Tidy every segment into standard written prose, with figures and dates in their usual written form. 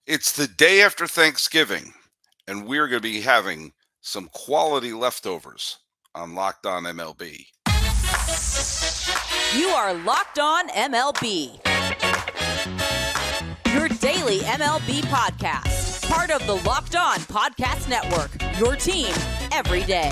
It's the day after Thanksgiving, and we're going to be having some quality leftovers on Locked On MLB. You are Locked On MLB, your daily MLB podcast. Part of the Locked On Podcast Network, your team every day.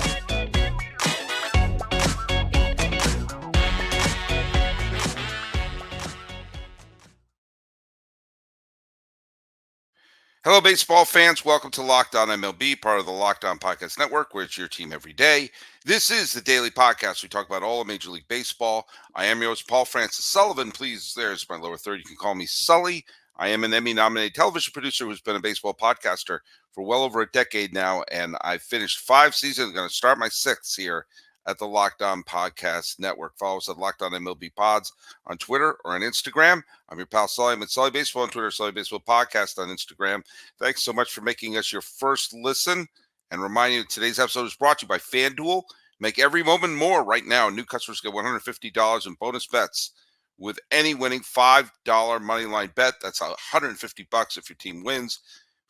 Hello, baseball fans. Welcome to Locked On MLB, part of the Locked On Podcast Network, where it's your team every day. This is the daily podcast. We talk about all of Major League Baseball. I am your host, Paul Francis Sullivan. Please, there's my lower third. You can call me Sully. I am an Emmy-nominated television producer who's been a baseball podcaster for well over a decade now, and I've finished 5 seasons. I'm going to start my 6th here at the Locked On Podcast Network. Follow us at Locked On MLB Pods on Twitter or on Instagram. I'm your pal Sully. I'm at Sully Baseball on Twitter, Sully Baseball Podcast on Instagram. Thanks so much for making us your first listen. And remind you, today's episode is brought to you by FanDuel. Make every moment more right now. New customers get $150 in bonus bets with any winning $5 moneyline bet. That's $150 if your team wins.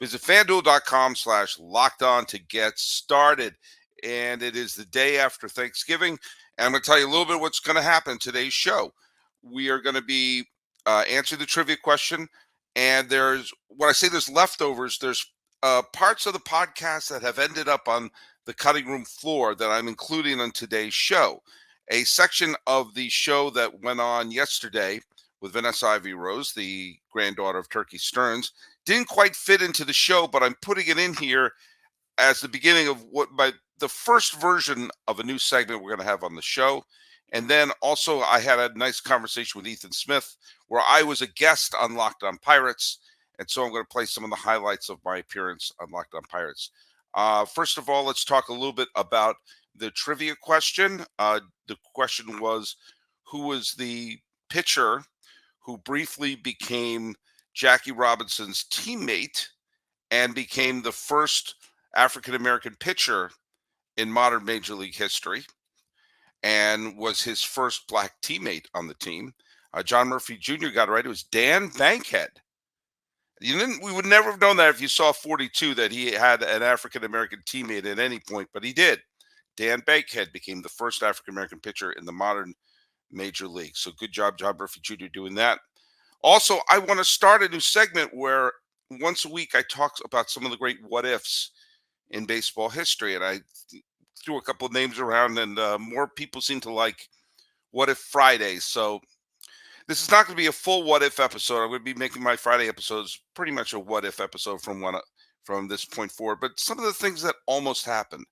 Visit FanDuel.com/lockedon to get started. And it is the day after Thanksgiving. And I'm going to tell you a little bit of what's going to happen in today's show. We are going to be answering the trivia question. And when I say there's leftovers, there's parts of the podcast that have ended up on the cutting room floor that I'm including on today's show. A section of the show that went on yesterday with Vanessa Rose, the granddaughter of Turkey Stearns, didn't quite fit into the show, but I'm putting it in here as the beginning of the first version of a new segment we're going to have on the show. And then also I had a nice conversation with Ethan Smith where I was a guest on Locked On Pirates. And so I'm going to play some of the highlights of my appearance on Locked On Pirates. First of all, let's talk a little bit about the trivia question. The question was, who was the pitcher who briefly became Jackie Robinson's teammate and became the first African-American pitcher in modern Major League history and was his first black teammate on the team? John Murphy Jr. got it right. It was Dan Bankhead. We would never have known that if you saw 42 that he had an African-American teammate at any point, but he did. Dan Bankhead became the first African-American pitcher in the modern Major League. So good job, John Murphy Jr. doing that. Also, I want to start a new segment where once a week I talk about some of the great what-ifs in baseball history, and I threw a couple of names around, and more people seem to like What If Fridays. So this is not going to be a full What If episode. I'm going to be making my Friday episodes pretty much a What If episode from this point forward. But some of the things that almost happened,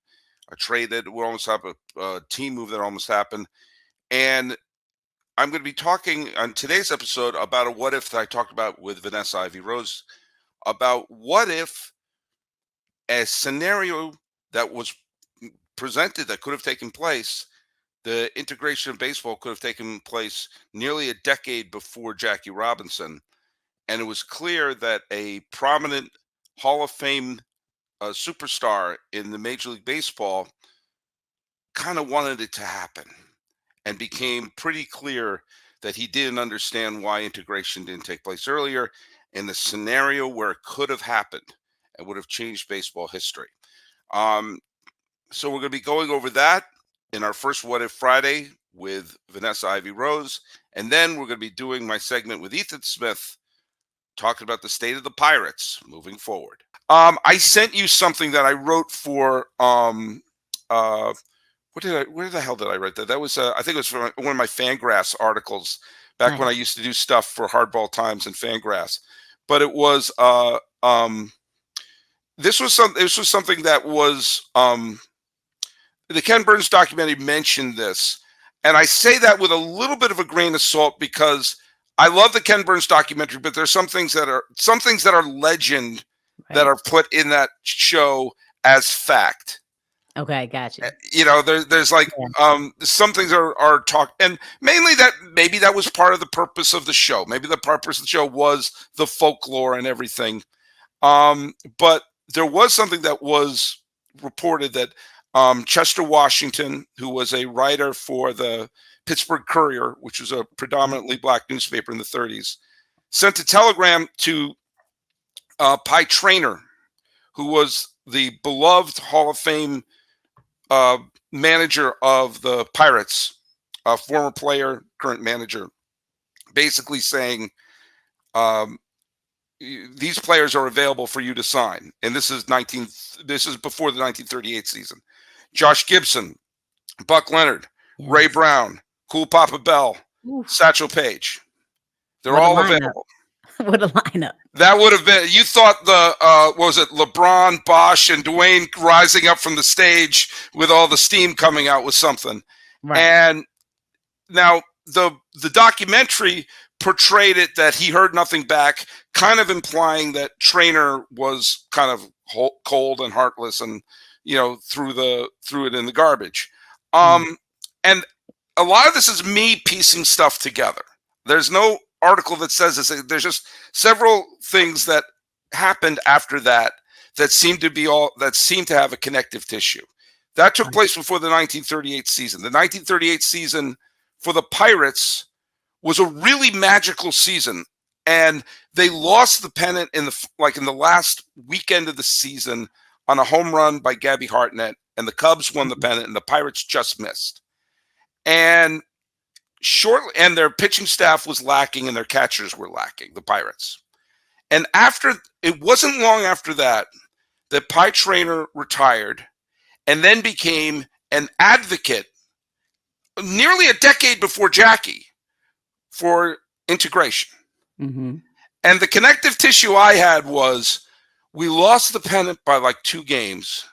a trade that would almost happen, a team move that almost happened, and I'm going to be talking on today's episode about a what if that I talked about with Vanessa Rose, about what if a scenario that was presented that could have taken place, the integration of baseball could have taken place nearly a decade before Jackie Robinson. And it was clear that a prominent Hall of Fame superstar in the Major League Baseball kind of wanted it to happen, and became pretty clear that he didn't understand why integration didn't take place earlier in the scenario where it could have happened and would have changed baseball history. So we're going to be going over that in our first What If Friday with Vanessa Rose. And then we're going to be doing my segment with Ethan Smith, talking about the state of the Pirates moving forward. I sent you something that I wrote for where the hell did I write that? That was, I think it was from one of my Fangraphs articles back when I used to do stuff for Hardball Times and Fangraphs. But it was, this was something that was, the Ken Burns documentary mentioned this. And I say that with a little bit of a grain of salt because I love the Ken Burns documentary, but there's some things that are legend that are put in that show as fact. Okay, gotcha. There's like some things are talked, and mainly that maybe that was part of the purpose of the show. Maybe the purpose of the show was the folklore and everything. But there was something that was reported that Chester Washington, who was a writer for the Pittsburgh Courier, which was a predominantly black newspaper in the 30s, sent a telegram to Pie Traynor, who was the beloved Hall of Fame manager of the Pirates, a former player, current manager, basically saying these players are available for you to sign. And this is before the 1938 season. Josh Gibson, Buck Leonard, Yes. Ray Brown, Cool Papa Bell, Oof. Satchel Paige. They're What a all lineup. available. What a lineup. That would have been, you thought what was it, LeBron, Bosch, and Dwayne rising up from the stage with all the steam coming out was something. Right. And now the documentary portrayed it that he heard nothing back, kind of implying that Traynor was kind of cold and heartless and, threw it in the garbage. And a lot of this is me piecing stuff together. There's no article that says this. There's just several things that happened after that seem to have a connective tissue. That took place before the 1938 season. The 1938 season for the Pirates was a really magical season, and they lost the pennant in the last weekend of the season on a home run by Gabby Hartnett, and the Cubs won the pennant, and the Pirates just missed. And their pitching staff was lacking, and their catchers were lacking, the Pirates. And it wasn't long after that Pie Traynor retired and then became an advocate nearly a decade before Jackie for integration. Mm-hmm. And the connective tissue I had was we lost the pennant by like 2 games.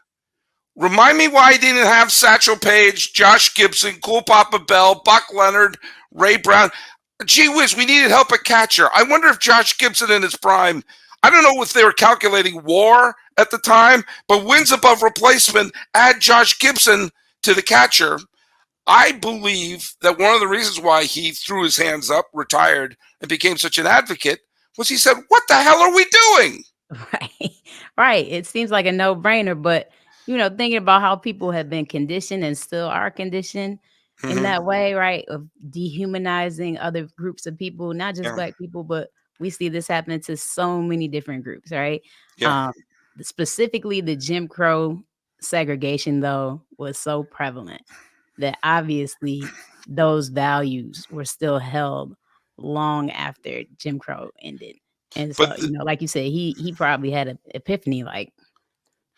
Remind me why he didn't have Satchel Paige, Josh Gibson, Cool Papa Bell, Buck Leonard, Ray Brown. Gee whiz, we needed help at catcher. I wonder if Josh Gibson in his prime, I don't know if they were calculating WAR at the time, but wins above replacement, add Josh Gibson to the catcher. I believe that one of the reasons why he threw his hands up, retired, and became such an advocate was he said, what the hell are we doing? Right. It seems like a no-brainer, but thinking about how people have been conditioned and still are conditioned in that way, right, of dehumanizing other groups of people, not just Black people, but we see this happening to so many different groups, right? Yeah. Specifically, the Jim Crow segregation, though, was so prevalent that obviously those values were still held long after Jim Crow ended. And so, like you said, he probably had an epiphany, like,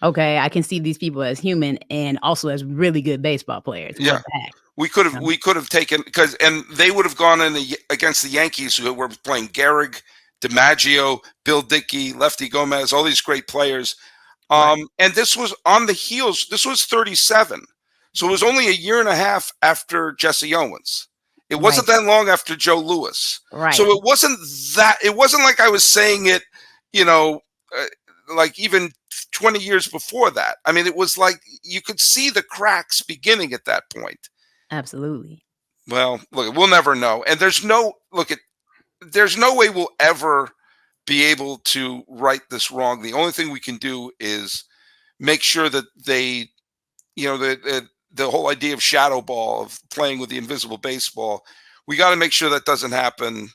okay, I can see these people as human and also as really good baseball players. Yeah, we could have taken and they would have gone in against the Yankees, who were playing Gehrig, DiMaggio, Bill Dickey, Lefty Gomez, all these great players. And this was on the heels. This was 37, so it was only a year and a half after Jesse Owens. It wasn't that long after Joe Louis. Right. So it wasn't like I was saying it, like even 20 years before that. I mean, it was like you could see the cracks beginning at that point. Absolutely. Well, look, we'll never know. And there's no way we'll ever be able to right this wrong. The only thing we can do is make sure that they, the whole idea of shadow ball, of playing with the invisible baseball, we got to make sure that doesn't happen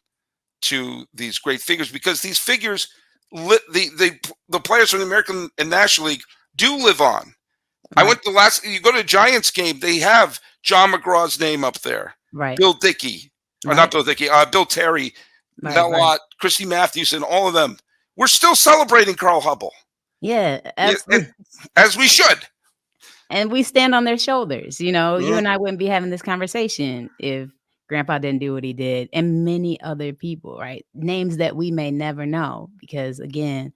to these great figures, because these figures, the players from the American and National League do live on. I went you go to a Giants game, they have John McGraw's name up there. Right. Bill Dickey, or not Bill Dickey, Bill Terry, Mel Lott, Christy Matthews, and all of them. We're still celebrating Carl Hubble. Yeah, absolutely. As we should. And we stand on their shoulders. You and I wouldn't be having this conversation if Grandpa didn't do what he did, and many other people, right? Names that we may never know, because again,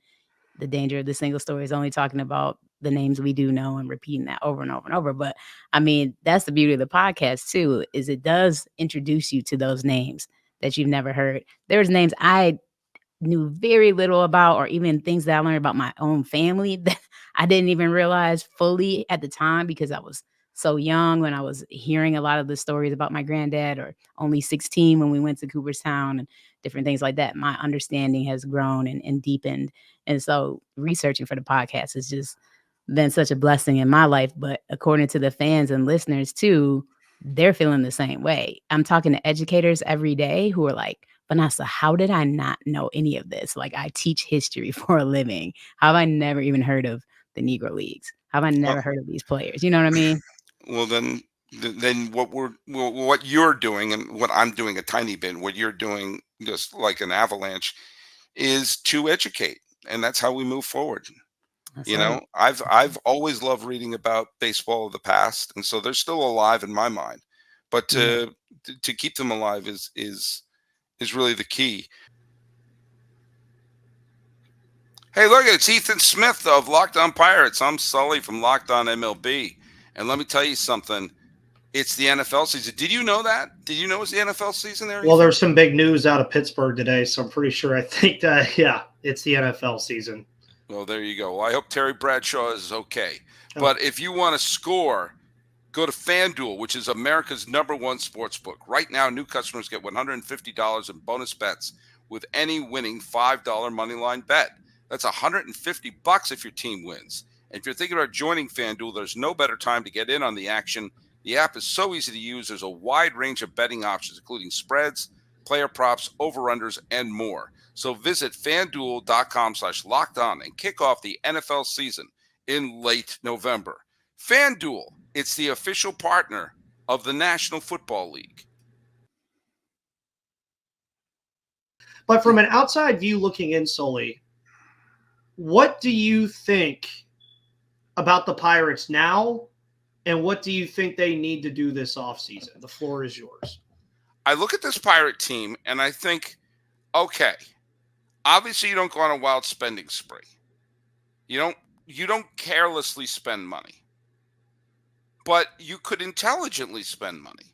the danger of the single story is only talking about the names we do know and repeating that over and over and over. But I mean, that's the beauty of the podcast too, is it does introduce you to those names that you've never heard. There's names I knew very little about, or even things that I learned about my own family that I didn't even realize fully at the time, because I was so young when I was hearing a lot of the stories about my granddad, or only 16 when we went to Cooperstown and different things like that. My understanding has grown and deepened. And so researching for the podcast has just been such a blessing in my life. But according to the fans and listeners too, they're feeling the same way. I'm talking to educators every day who are like, Vanessa, how did I not know any of this? Like, I teach history for a living. How have I never even heard of the Negro Leagues? How have I Well, never heard of these players? You know what I mean? well, then what you're doing and what I'm doing a tiny bit, what you're doing just like an avalanche, is to educate, and that's how we move forward. That's You know, right. I've always loved reading about baseball of the past, and so they're still alive in my mind. But Yeah. to keep them alive is really the key. Hey, look, it's Ethan Smith of Locked On Pirates. I'm Sully from Locked On MLB, and let me tell you something. It's the NFL season. Did you know that? Did you know it's the NFL season there, Well, Ethan? there's some big news out of Pittsburgh today, so I'm pretty sure. I think that it's the NFL season. Well, there you go. Well, I hope Terry Bradshaw is okay. Oh. But if you want to score, go to FanDuel, which is America's #1 sportsbook. Right now, new customers get $150 in bonus bets with any winning $5 moneyline bet. That's $150 if your team wins. And if you're thinking about joining FanDuel, there's no better time to get in on the action. The app is so easy to use. There's a wide range of betting options, including spreads, player props, over-unders, and more. So visit FanDuel.com/lockedon and kick off the NFL season in late November. FanDuel, it's the official partner of the National Football League. But from an outside view looking in, Sully, what do you think about the Pirates now, and what do you think they need to do this offseason? The floor is yours. I look at this Pirate team and I think, okay, obviously you don't go on a wild spending spree. You don't carelessly spend money. But you could intelligently spend money.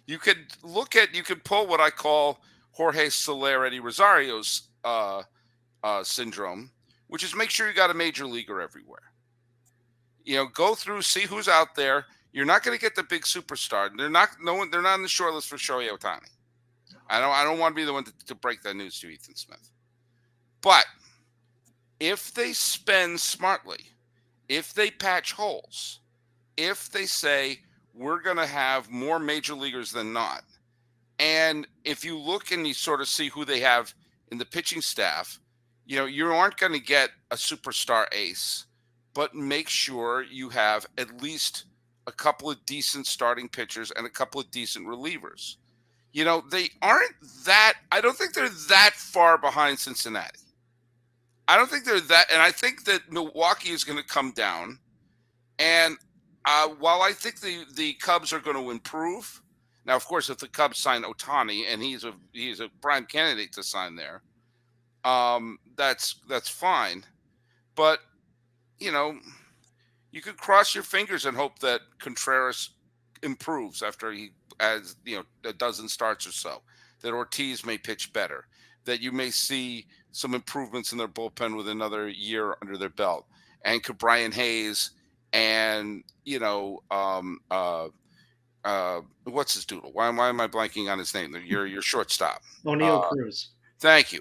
You could pull what I call Jorge Soler Eddie Rosario's syndrome, which is make sure you got a major leaguer everywhere. Go through, see who's out there. You're not going to get the big superstar. They're not on the short list for Shohei Ohtani. I don't want to be the one to break that news to Ethan Smith. But if they spend smartly, if they patch holes, if they say we're going to have more major leaguers than not, and if you look and you sort of see who they have in the pitching staff, you aren't going to get a superstar ace, but make sure you have at least a couple of decent starting pitchers and a couple of decent relievers. They aren't that – I don't think they're that far behind Cincinnati. I don't think they're that – and I think that Milwaukee is going to come down. And while I think the Cubs are going to improve – now, of course, if the Cubs sign Ohtani and he's a prime candidate to sign there, that's fine. But you could cross your fingers and hope that Contreras improves after he has a dozen starts or so. That Ortiz may pitch better. That you may see some improvements in their bullpen with another year under their belt. And could Brian Hayes and what's his doodle? Why am I blanking on his name? Your shortstop. O'Neill Cruz. Thank you.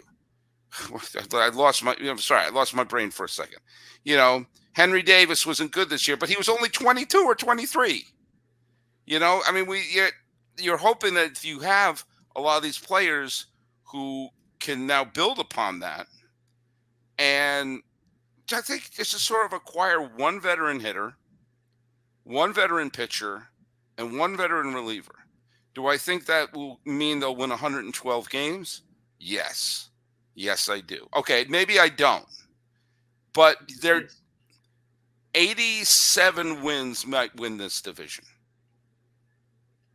I lost my brain for a second. Henry Davis wasn't good this year, but he was only 22 or 23. You're hoping that if you have a lot of these players who can now build upon that, and I think just to sort of acquire one veteran hitter, one veteran pitcher, and one veteran reliever. Do I think that will mean they'll win 112 games? Yes. Yes, I do. Okay, maybe I don't. But they're 87 wins might win this division.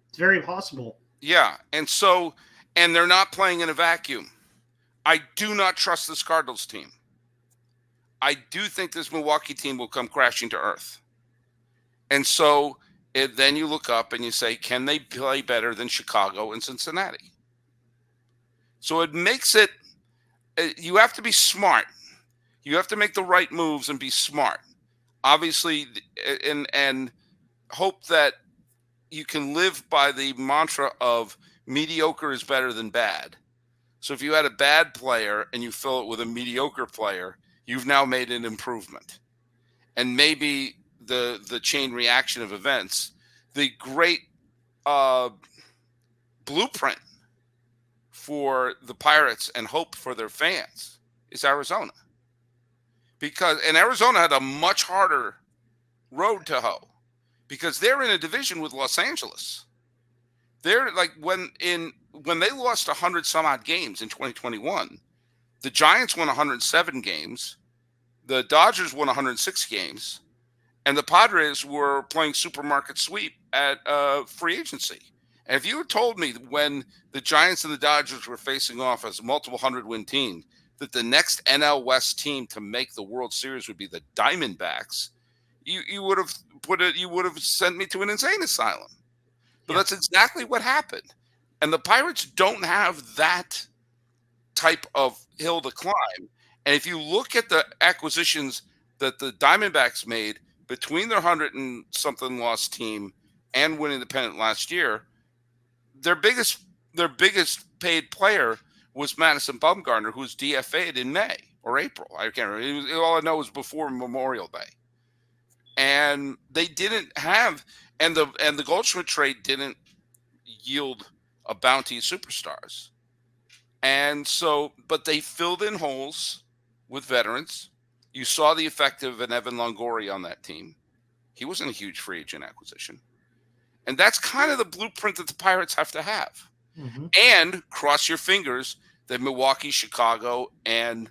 It's very possible. Yeah, and they're not playing in a vacuum. I do not trust this Cardinals team. I do think this Milwaukee team will come crashing to earth. And so then you look up and you say, can they play better than Chicago and Cincinnati? So it makes it, you have to be smart. You have to make the right moves and be smart. Obviously, and hope that you can live by the mantra of mediocre is better than bad. So if you had a bad player and you fill it with a mediocre player, you've now made an improvement. And maybe the chain reaction of events, the great blueprint for the Pirates and hope for their fans is Arizona. And Arizona had a much harder road to hoe because they're in a division with Los Angeles. They're like when they lost 100 some odd games in 2021, the Giants won 107 games, the Dodgers won 106 games, and the Padres were playing supermarket sweep at free agency. And if you had told me when the Giants and the Dodgers were facing off as a multiple 100-win team that the next NL West team to make the World Series would be the Diamondbacks, you would have sent me to an insane asylum. But that's exactly what happened. And the Pirates don't have that type of hill to climb. And if you look at the acquisitions that the Diamondbacks made between their 100-and-something loss team and winning the pennant last year, their biggest paid player was Madison Bumgarner, who was DFA'd in May or April. I can't remember. All I know is before Memorial Day. And they didn't have – and the Goldschmidt trade didn't yield a bounty of superstars. And so – but they filled in holes with veterans. You saw the effect of an Evan Longoria on that team. He wasn't a huge free agent acquisition. And that's kind of the blueprint that the Pirates have to have. Mm-hmm. And cross your fingers that Milwaukee, Chicago, and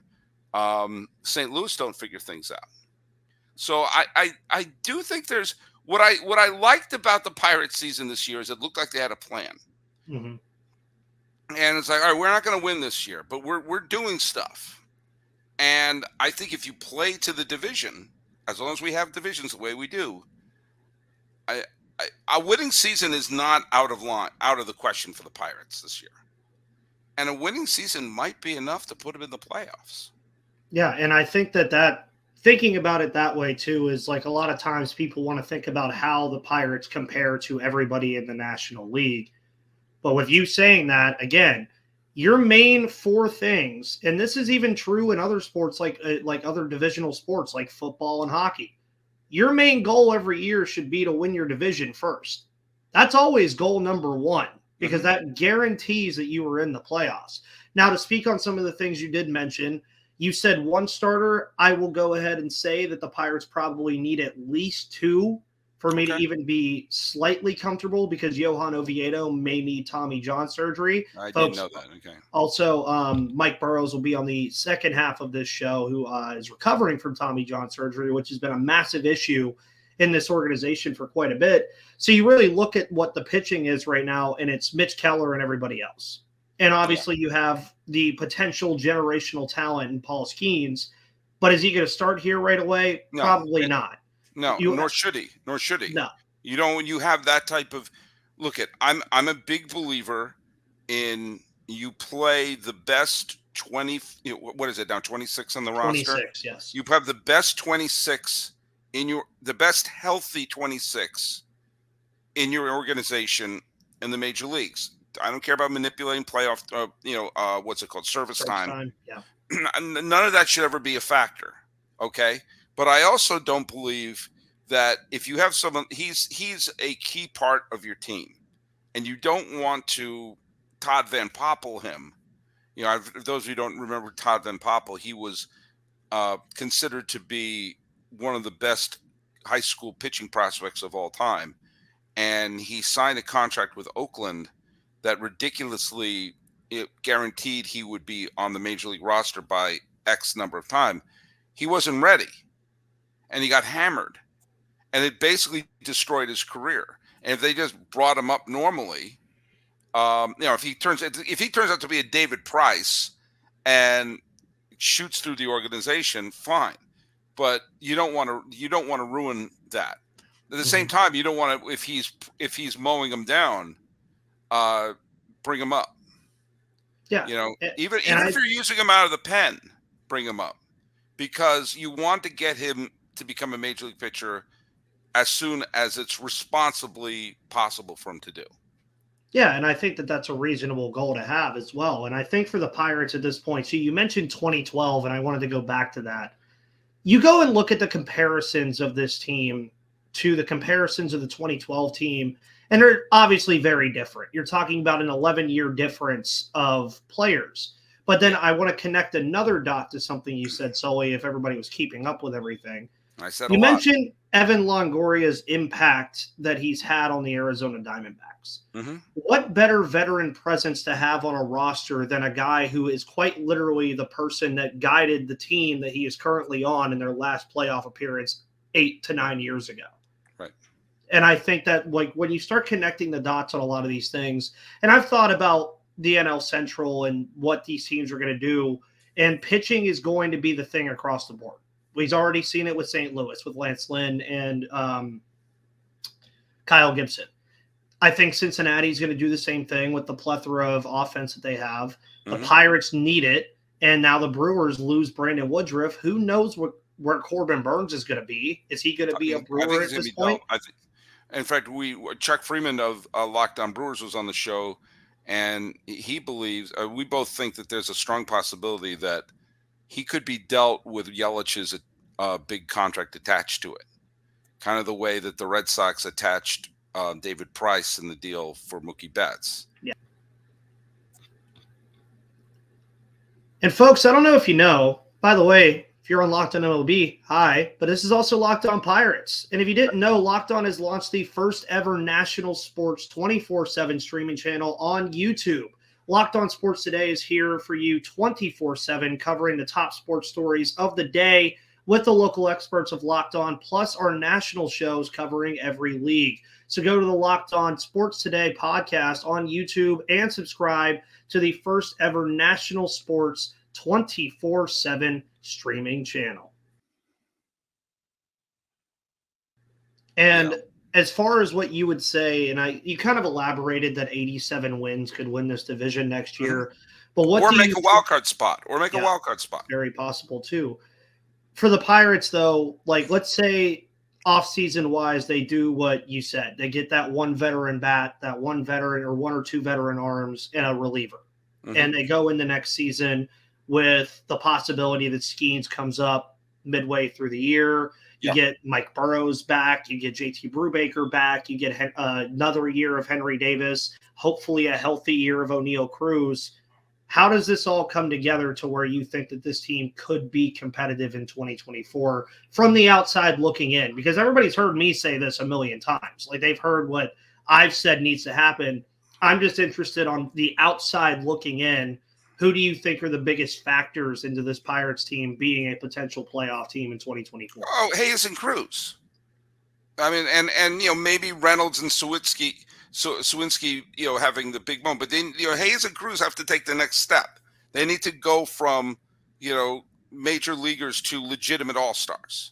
St. Louis don't figure things out. So I do think there's what I liked about the Pirates season this year is it looked like they had a plan. Mm-hmm. And it's like, all right, we're not going to win this year, but we're doing stuff. And I think if you play to the division, as long as we have divisions the way we do, a winning season is not out of the question for the Pirates this year. And a winning season might be enough to put them in the playoffs. Yeah, and I think that thinking about it that way too is like a lot of times people want to think about how the Pirates compare to everybody in the National League. But with you saying that, again, your main four things, and this is even true in other sports like other divisional sports like football and hockey. Your main goal every year should be to win your division first. That's always goal number one because that guarantees that you are in the playoffs. Now, to speak on some of the things you did mention, you said one starter. I will go ahead and say that the Pirates probably need at least two for me to even be slightly comfortable because Johan Oviedo may need Tommy John surgery. I didn't know that. Okay. Also, Mike Burrows will be on the second half of this show who is recovering from Tommy John surgery, which has been a massive issue in this organization for quite a bit. So you really look at what the pitching is right now, and it's Mitch Keller and everybody else. And obviously you have the potential generational talent in Paul Skeens, but is he going to start here right away? No. Probably not. No, nor should he. No. You know, when you have that type of look at, I'm a big believer in you play the best 20. What is it now? 26 on the roster. 26, yes. You have the best 26 the best healthy 26 in your organization in the major leagues. I don't care about manipulating playoff. What's it called? Service time. Yeah. None of that should ever be a factor. Okay. But I also don't believe that if you have someone, he's a key part of your team, and you don't want to Todd Van Poppel him. You know, those of you who don't remember Todd Van Poppel, he was considered to be one of the best high school pitching prospects of all time, and he signed a contract with Oakland that ridiculously guaranteed he would be on the major league roster by X number of time. He wasn't ready. And he got hammered, and it basically destroyed his career. And if they just brought him up normally, if he turns out to be a David Price and shoots through the organization, fine. But you don't want to ruin that. At the same time, you don't want to if he's mowing him down, bring him up. Yeah, even if you're using him out of the pen, bring him up because you want to get him to become a major league pitcher as soon as it's responsibly possible for him to do. Yeah, and I think that that's a reasonable goal to have as well. And I think for the Pirates at this point, so you mentioned 2012, and I wanted to go back to that. You go and look at the comparisons of this team to the comparisons of the 2012 team, and they're obviously very different. You're talking about an 11-year difference of players. But then I want to connect another dot to something you said, Sully, if everybody was keeping up with everything. I said You a lot. mentioned Evan Longoria's impact that he's had on the Arizona Diamondbacks. Mm-hmm. What better veteran presence to have on a roster than a guy who is quite literally the person that guided the team that he is currently on in their last playoff appearance 8 to 9 years ago? Right. And I think that like when you start connecting the dots on a lot of these things, and I've thought about the NL Central and what these teams are going to do, and pitching is going to be the thing across the board. He's already seen it with St. Louis, with Lance Lynn and Kyle Gibson. I think Cincinnati's going to do the same thing with the plethora of offense that they have. The Pirates need it, and now the Brewers lose Brandon Woodruff. Who knows where Corbin Burns is going to be? Is he going to be a Brewer at this point? In fact, Chuck Freeman of Locked On Brewers was on the show, and he believes we both think that there's a strong possibility that he could be dealt with Yelich's big contract attached to it, kind of the way that the Red Sox attached David Price in the deal for Mookie Betts. Yeah. And folks, I don't know if you know, by the way, if you're on Locked On MLB, hi, but this is also Locked On Pirates. And if you didn't know, Locked On has launched the first ever national sports 24/7 streaming channel on YouTube. Locked On Sports Today is here for you 24/7, covering the top sports stories of the day with the local experts of Locked On, plus our national shows covering every league. So go to the Locked On Sports Today podcast on YouTube and subscribe to the first ever national sports 24/7 streaming channel. And as far as what you would say, and you kind of elaborated that 87 wins could win this division next year, but what do make a wild card spot, a wild card spot. Very possible too. For the Pirates, though, like let's say off-season wise, they do what you said. They get that one veteran bat, that one veteran or one or two veteran arms, and a reliever. And they go in the next season with the possibility that Skeens comes up midway through the year. You get Mike Burrows back. You get JT Brubaker back. You get another year of Henry Davis, hopefully a healthy year of O'Neal Cruz. How does this all come together to where you think that this team could be competitive in 2024 from the outside looking in? Because everybody's heard me say this a million times. Like they've heard what I've said needs to happen. I'm just interested on the outside looking in. Who do you think are the biggest factors into this Pirates team being a potential playoff team in 2024? Oh, Hayes and Cruz. I mean, and maybe Reynolds and Sawinski, having the big moment. But then, Hayes and Cruz have to take the next step. They need to go from, major leaguers to legitimate all-stars.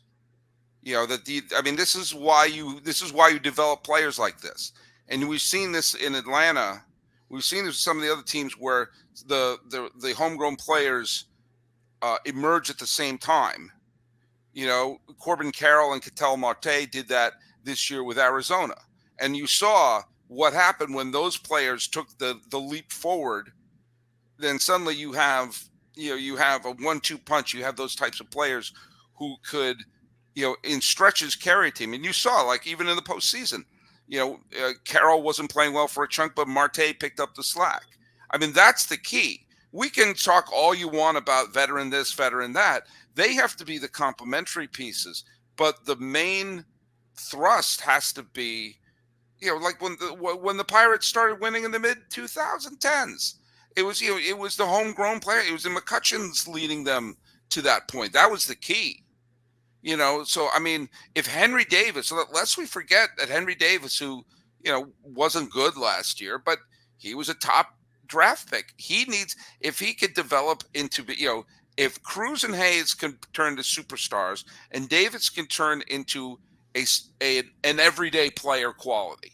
This is why you develop players like this. And we've seen this in Atlanta. We've seen this with some of the other teams where the homegrown players emerge at the same time. Corbin Carroll and Ketel Marte did that this year with Arizona. And you saw what happened when those players took the leap forward. Then suddenly you have a 1-2 punch. You have those types of players who could, in stretches carry a team. And you saw, like, even in the postseason, Carroll wasn't playing well for a chunk, but Marte picked up the slack. I mean, that's the key. We can talk all you want about veteran this, veteran that. They have to be the complementary pieces. But the main thrust has to be, like when the Pirates started winning in the mid-2010s. It was the homegrown player. It was the McCutcheons leading them to that point. That was the key. So, I mean, if Henry Davis, lest we forget that Henry Davis, who, wasn't good last year, but he was a top draft pick. If he could develop into, if Cruz and Hayes can turn to superstars and Davis can turn into an everyday player quality.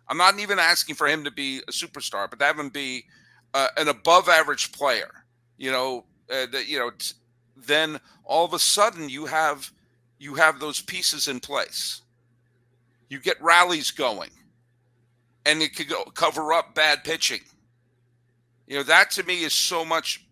I'm not even asking for him to be a superstar, but to have him be an above average player, then all of a sudden you have those pieces in place. You get rallies going, and it could cover up bad pitching. That to me is so much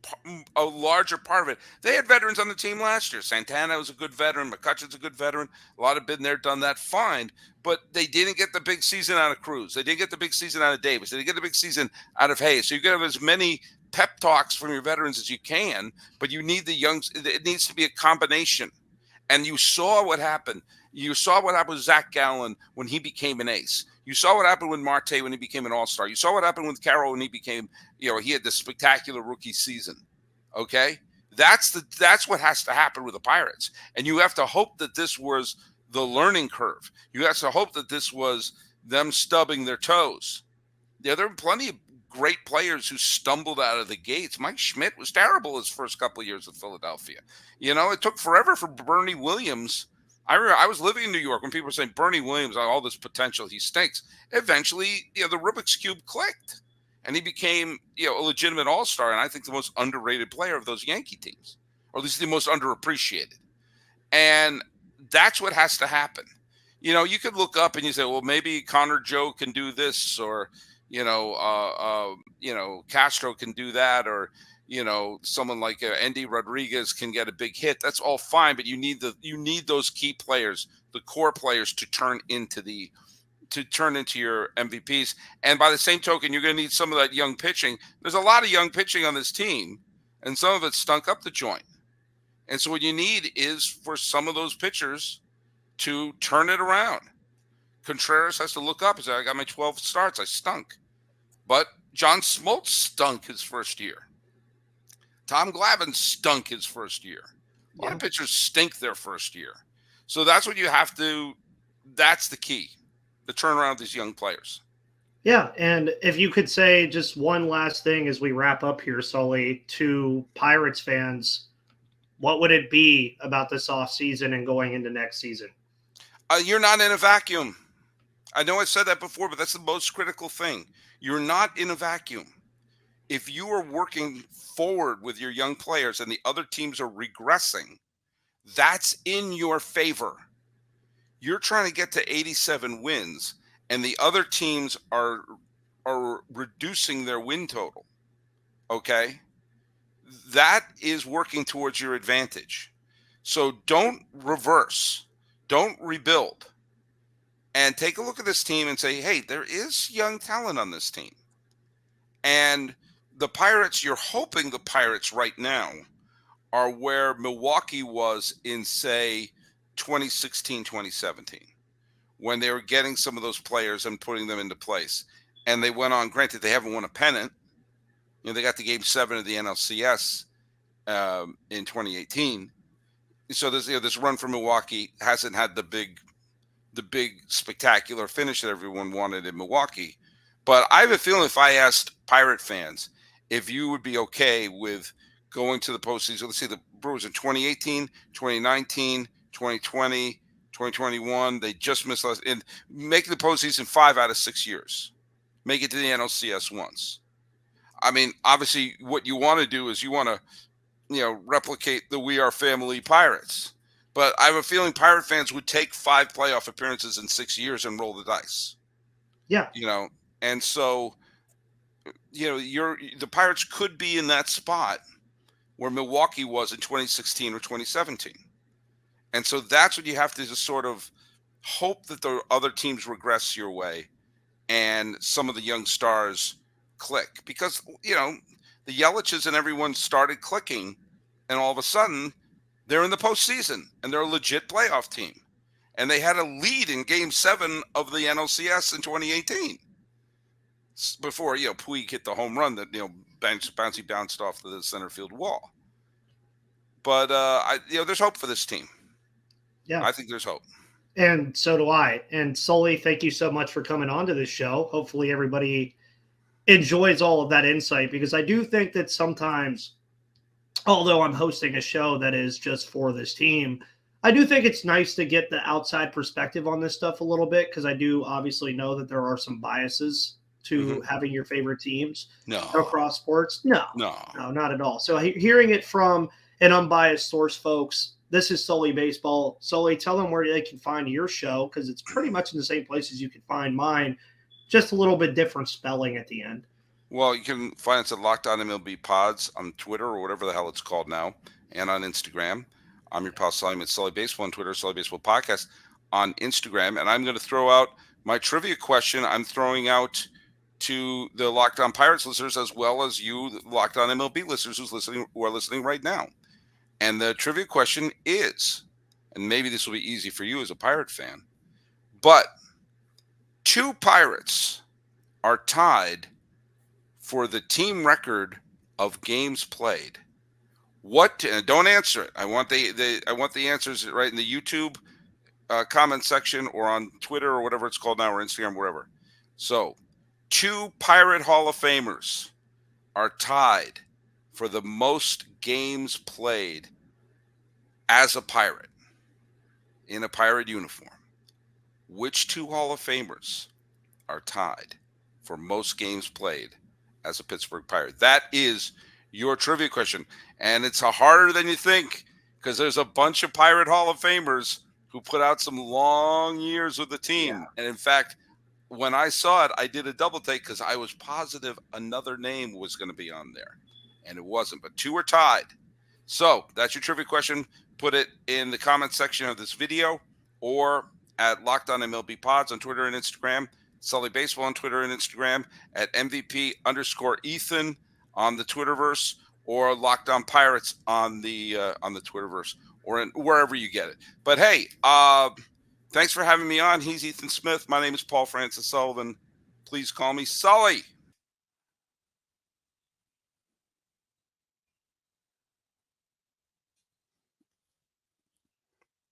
a larger part of it. They had veterans on the team last year. Santana was a good veteran. McCutcheon's a good veteran. A lot have been there, done that, fine. But they didn't get the big season out of Cruz. They didn't get the big season out of Davis. They didn't get the big season out of Hayes. So you got to have as many pep talks from your veterans as you can, but you need the young. It needs to be a combination. And you saw what happened. You saw what happened with Zach Gallen when he became an ace. You saw what happened with Marte when he became an all-star. You saw what happened with Carroll when he became, he had this spectacular rookie season. Okay? That's what has to happen with the Pirates. And you have to hope that this was the learning curve. You have to hope that this was them stubbing their toes. There are plenty of great players who stumbled out of the gates. Mike Schmidt was terrible his first couple of years with Philadelphia. It took forever for Bernie Williams. I remember I was living in New York when people were saying Bernie Williams, all this potential, he stinks. Eventually, the Rubik's Cube clicked, and he became, a legitimate all-star, and I think the most underrated player of those Yankee teams, or at least the most underappreciated. And that's what has to happen. You could look up and you say, well, maybe Connor Joe can do this, or Castro can do that, or someone like Andy Rodriguez can get a big hit. That's all fine, but you need those key players, the core players, to turn into your MVPs. And by the same token, you're going to need some of that young pitching. There's a lot of young pitching on this team, and some of it stunk up the joint. And so what you need is for some of those pitchers to turn it around. Contreras has to look up and say, I got my 12 starts. I stunk. But John Smoltz stunk his first year. Tom Glavine stunk his first year. A lot of pitchers stink their first year. So that's what you have to – that's the key, the turnaround of these young players. Yeah, and if you could say just one last thing as we wrap up here, Sully, to Pirates fans, what would it be about this offseason and going into next season? You're not in a vacuum. I know I said that before, but that's the most critical thing. You're not in a vacuum. If you are working forward with your young players and the other teams are regressing, that's in your favor. You're trying to get to 87 wins, and the other teams are reducing their win total. Okay? That is working towards your advantage. So don't reverse. Don't rebuild. And take a look at this team and say, hey, there is young talent on this team. And the Pirates, you're hoping the Pirates right now are where Milwaukee was in, say, 2016, 2017, when they were getting some of those players and putting them into place. And they went on, granted, they haven't won a pennant. They got to Game 7 of the NLCS in 2018. So this run for Milwaukee hasn't had the big spectacular finish that everyone wanted in Milwaukee. But I have a feeling if I asked Pirate fans if you would be okay with going to the postseason, let's say the Brewers in 2018, 2019, 2020, 2021, they just missed last, and making the postseason 5 out of 6 years, make it to the NLCS once. I mean, obviously what you want to do is you want to, replicate the We Are Family Pirates. But I have a feeling Pirate fans would take 5 playoff appearances in 6 years and roll the dice. Yeah. And so, the Pirates could be in that spot where Milwaukee was in 2016 or 2017. And so that's what you have to just sort of hope that the other teams regress your way and some of the young stars click. Because, the Yelich's and everyone started clicking, and all of a sudden they're in the postseason and they're a legit playoff team. And they had a lead in Game 7 of the NLCS in 2018. Before, Puig hit the home run that, bouncy bounced off the center field wall. But, there's hope for this team. Yeah. I think there's hope. And so do I. And Sully, thank you so much for coming on to this show. Hopefully everybody enjoys all of that insight, because I do think that sometimes, although I'm hosting a show that is just for this team, I do think it's nice to get the outside perspective on this stuff a little bit, because I do obviously know that there are some biases to having your favorite teams across sports. No, not at all. So hearing it from an unbiased source, folks, this is Sully Baseball. Sully, tell them where they can find your show, because it's pretty much in the same places you can find mine, just a little bit different spelling at the end. Well, you can find us at Locked On MLB Pods on Twitter or whatever the hell it's called now, and on Instagram. I'm your pal Sully at Sully Baseball on Twitter, Sully Baseball Podcast on Instagram. And I'm going to throw out my trivia question. I'm throwing out to the Locked On Pirates listeners as well as you, the Locked On MLB listeners who are listening right now. And the trivia question is, and maybe this will be easy for you as a Pirate fan, but 2 Pirates are tied for the team record of games played. What? Don't answer it. I want the answers right in the YouTube comment section or on Twitter or whatever it's called now, or Instagram, wherever. So, 2 Pirate Hall of Famers are tied for the most games played as a Pirate in a Pirate uniform. Which 2 Hall of Famers are tied for most games played as a Pittsburgh Pirate? That is your trivia question. And it's harder than you think, because there's a bunch of Pirate Hall of Famers who put out some long years with the team. Yeah. And in fact, when I saw it, I did a double take because I was positive another name was going to be on there. And it wasn't, but 2 are tied. So that's your trivia question. Put it in the comment section of this video or at Locked On MLB Pods on Twitter and Instagram, Sully Baseball on Twitter and Instagram, at MVP_Ethan on the Twitterverse, or Locked On Pirates on the Twitterverse, or wherever you get it. But hey, thanks for having me on. He's Ethan Smith. My name is Paul Francis Sullivan. Please call me Sully.